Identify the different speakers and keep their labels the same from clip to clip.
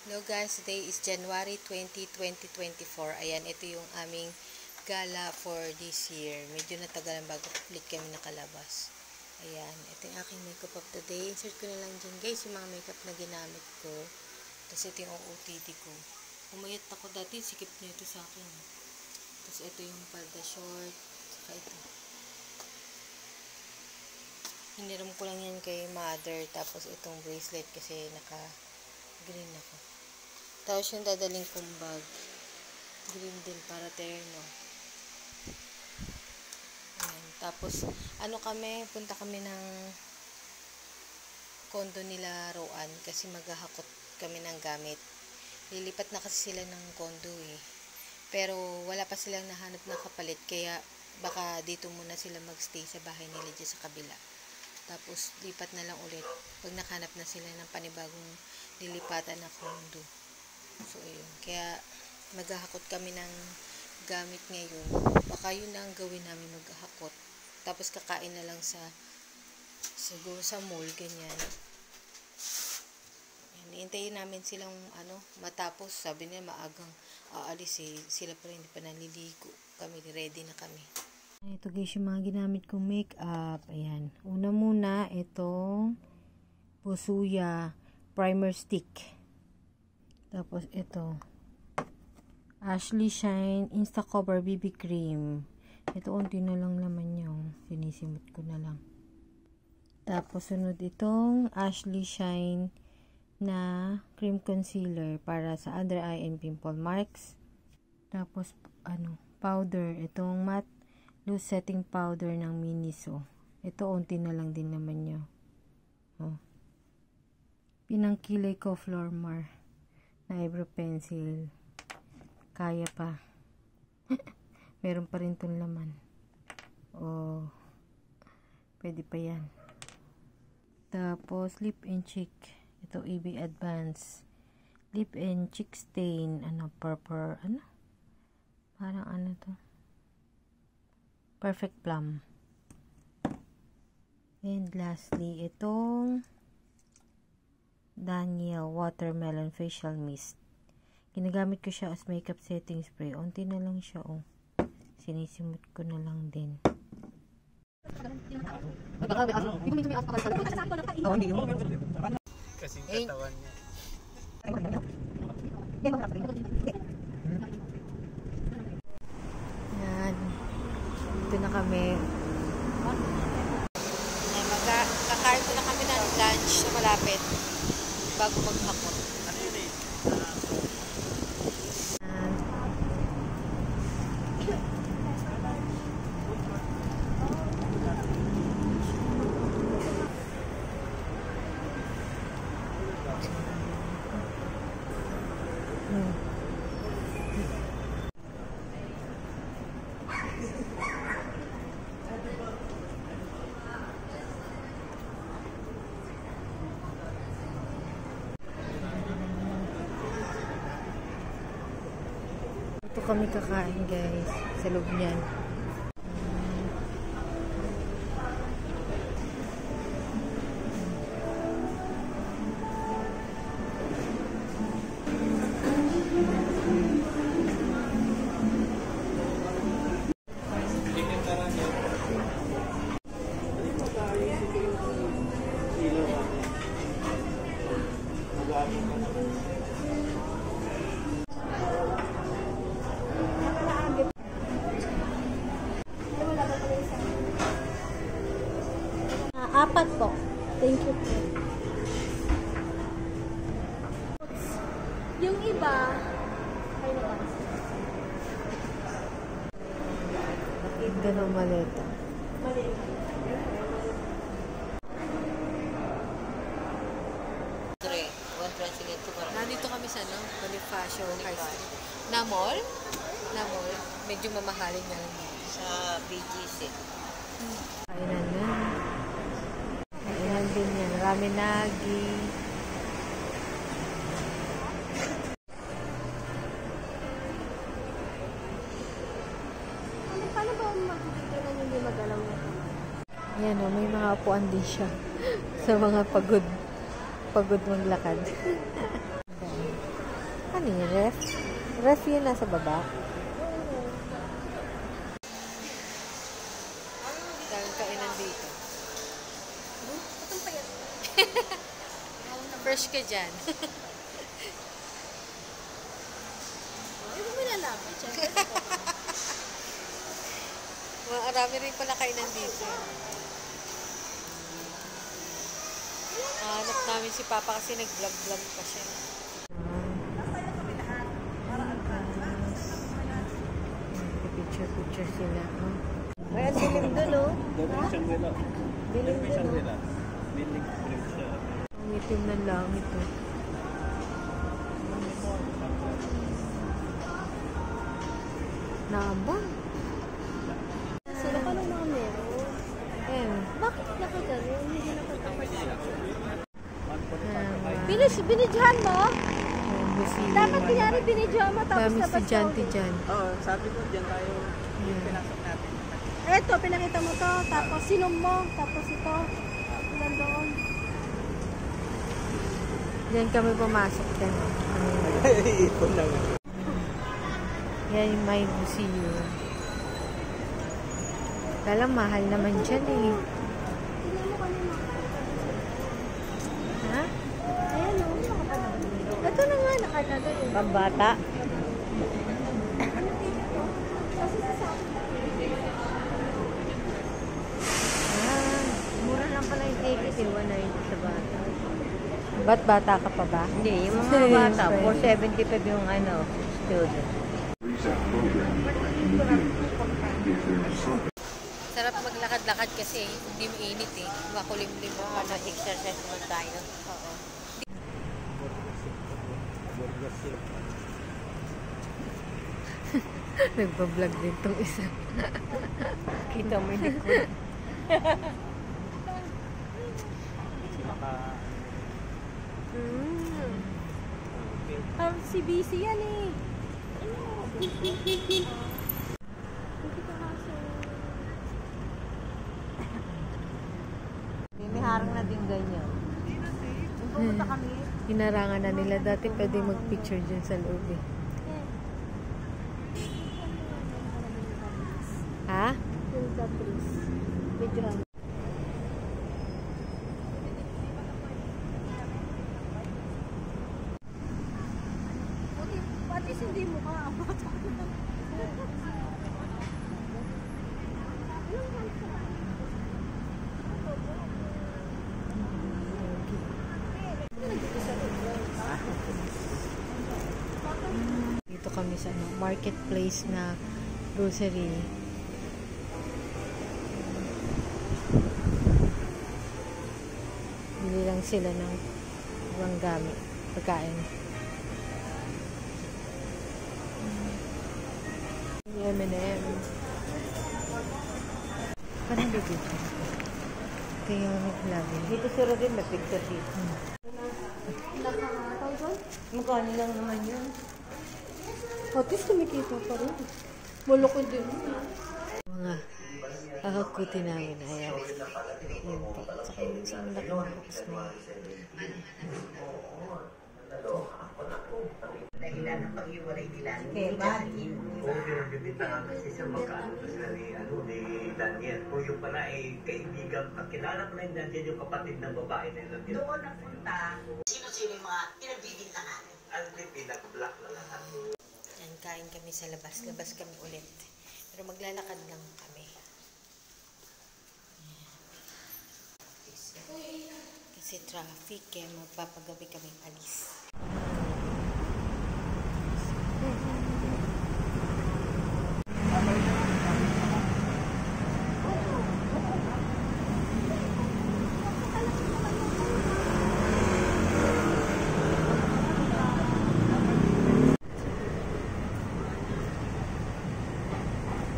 Speaker 1: Hello guys, today is January 20, 2024. Ayan, ito yung aming gala for this year. Medyo natagalan bago ulit kami nakalabas. Ayan, ito yung aking makeup of the day. Insert ko na lang dyan guys yung mga makeup na ginamit ko. Tapos ito yung OOTD ko. Umayat ako dati, sikip niya ito sa akin. Tapos ito yung palda short. Saka ito. Hiniram ko lang yan kay mother. Tapos itong bracelet kasi naka-green ako. Tapos yung dadaling kong bag. Green din para terno. Ayan. Tapos, punta kami ng condo nila Roan kasi maghahakot kami ng gamit. Lilipat na kasi sila ng condo eh. Pero wala pa silang nahanap na kapalit kaya baka dito muna sila magstay sa bahay nila dyan sa kabila. Tapos, lipat na lang ulit pag nakahanap na sila ng panibagong lilipatan na condo. So, ayun. Kaya, maghahakot kami ng gamit ngayon. Baka yun na ang gawin namin, maghahakot. Tapos, kakain na lang siguro sa mall, ganyan. Hintayin namin silang, matapos. Sabi nila, maagang aalis eh. Sila pa rin, hindi pa naliligo. Kami, ready na kami. Ito guys, yung mga ginamit kong makeup. Ayan. Una muna, itong Pusuya Primer Stick. Tapos, ito. Ashley Shine Insta Cover BB Cream. Ito, unti na lang naman yung sinisimot ko na lang. Tapos, sunod itong Ashley Shine na cream concealer para sa under eye and pimple marks. Tapos, powder. Itong matte loose setting powder ng Miniso. Ito, unti na lang din naman nyo. Pinangkilay ko Flormar na eyebrow pencil. Kaya pa. Meron pa rin itong laman. Pwede pa yan. Tapos, lip and cheek. Ito, EB Advance. Lip and cheek stain. Purple. Parang to? Perfect Plum. And lastly, itong Daniel Watermelon Facial Mist. Ginagamit ko siya as makeup setting spray. Unti na lang siya, Sinisimot ko na lang din.
Speaker 2: Kasing katawan niya.
Speaker 1: Yan. Dito na kami. Kakain ko na kami ng lunch na malapit bago maghapon.
Speaker 2: Ano yun eh?
Speaker 1: Ito kami kakain guys sa loob niyan.
Speaker 3: Apat po. Thank you po. Yung iba, ay naman.
Speaker 1: Ganda ng maleta.
Speaker 3: Maleta.
Speaker 1: Nandito kami sa Bonifacio High Street. Na mall? Medyo mamahalin na lang.
Speaker 4: Sa BGC.
Speaker 1: Kainan na. Kainan din yan. Ramen-nagi.
Speaker 3: Paano ba matutulungan yung hindi magalaw na?
Speaker 1: Yan may mga upuan din siya. Sa mga pagod maglakad. Ano yung ref? Ref yun nasa baba? Daming kainan dito.
Speaker 3: Itong payat.
Speaker 1: Fresh ka dyan.
Speaker 3: Hindi mo nilalapit. Siyempre.
Speaker 1: Marami rin pala kainan dito. Hanap namin si Papa kasi nag-vlog-vlog pa siya. Picture sila. Ay, ang dilim dun, oh. Dilim dun, oh. Ang itim ng langit, oh. Naabang.
Speaker 3: Sila pa nung mga meron.
Speaker 1: Ayan.
Speaker 3: Bakit nakaganon? Hindi nakatapat.
Speaker 1: Binidyahan
Speaker 3: mo? Dapat kanyari binidyahan mo tapos
Speaker 1: Dami
Speaker 3: labas
Speaker 1: estudyante dyan.
Speaker 2: Oo, sabi ko dyan tayo pinasok natin.
Speaker 3: Eto, pinakita mo to. Tapos sinom mo. Tapos ito. Nandoon.
Speaker 1: Diyan kami pumasok dyan.
Speaker 2: Ipon lang.
Speaker 1: Yan yung may museum. Kala mahal naman dyan eh.
Speaker 3: Tingnan mo kanina.
Speaker 1: Ha?
Speaker 3: Ayan o. Ito na nga, nakagano yun.
Speaker 1: Pambata.
Speaker 4: Mura lang pala yung ticket eh, 190 sa bata.
Speaker 1: Ba't bata ka pa ba?
Speaker 4: Hindi, yung mga bata, 475 yung ano, student.
Speaker 1: Sarap maglakad-lakad kasi hindi mainit eh. Makulimlim mo.
Speaker 4: Mag-exercise naman tayo.
Speaker 1: Oo. Nagpa-vlog din tong isa.
Speaker 4: Kita mo yung likod.
Speaker 3: Si BC yan eh.
Speaker 4: May harang na din ganyan. Yung pumunta kami,
Speaker 1: Hinarangan na nila. Dati pwede mag-picture dyan sa loob eh. Ha?
Speaker 3: Yung Caprice. Videohan. Pati hindi mo ka.
Speaker 1: Dito kami sa marketplace na grocery. Bili lang sila ng ibang gamit, pagkain. M&M. Parang dito. Ito yung nag-vlog.
Speaker 4: dito sila din may picture dito. Magkano lang naman yun?
Speaker 3: At least kumikita pa rin. Malukod din.
Speaker 1: Mga kakakuti namin. Ayan. Yun po. Saka yung isang laki ng box na yun.
Speaker 5: Dahilan ng pag-iwalay nila
Speaker 4: Okay, bye.
Speaker 5: kasi sa magkano sila ni Daniel. Kung yung pala ay kaibigan, kakilala ko na yung Daniel, yung kapatid ng babae na yun. Doon napunta. Sino-sino yung mga pinagbibintangan? Ang pinag-block na lahat.
Speaker 1: Yan, kain kami sa labas. Labas kami ulit. Pero maglalakad lang kami. Kasi traffic, kaya magpapagabi kami alis.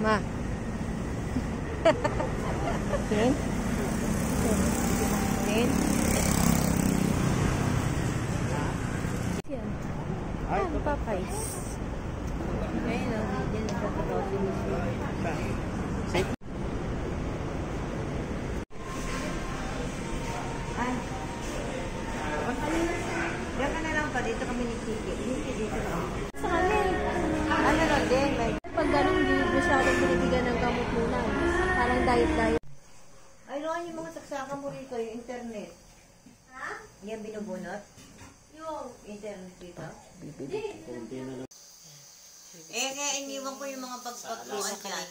Speaker 1: Ma. Tin? Tin?
Speaker 3: Yan.
Speaker 2: Ay,
Speaker 3: Yan, Popeyes.
Speaker 4: Ayun o, dyan sa totoo si
Speaker 2: safe.
Speaker 4: Ay. Diyan ka na lang pa din. Dito kami ni Kiki. Dito lang.
Speaker 3: Sa kami.
Speaker 4: Ano lang din, may...
Speaker 3: Pag ganun, hindi masyadong binibigyan ng gamot muna. Parang diet-diet.
Speaker 4: Ay, Ron, yung mga saksakan mo rito, yung internet.
Speaker 3: Ha?
Speaker 4: Yan binubunot?
Speaker 3: Yung.
Speaker 4: Internet dito?
Speaker 3: Hindi.
Speaker 4: Kaya iniwan ko yung mga pagpagluan dyan.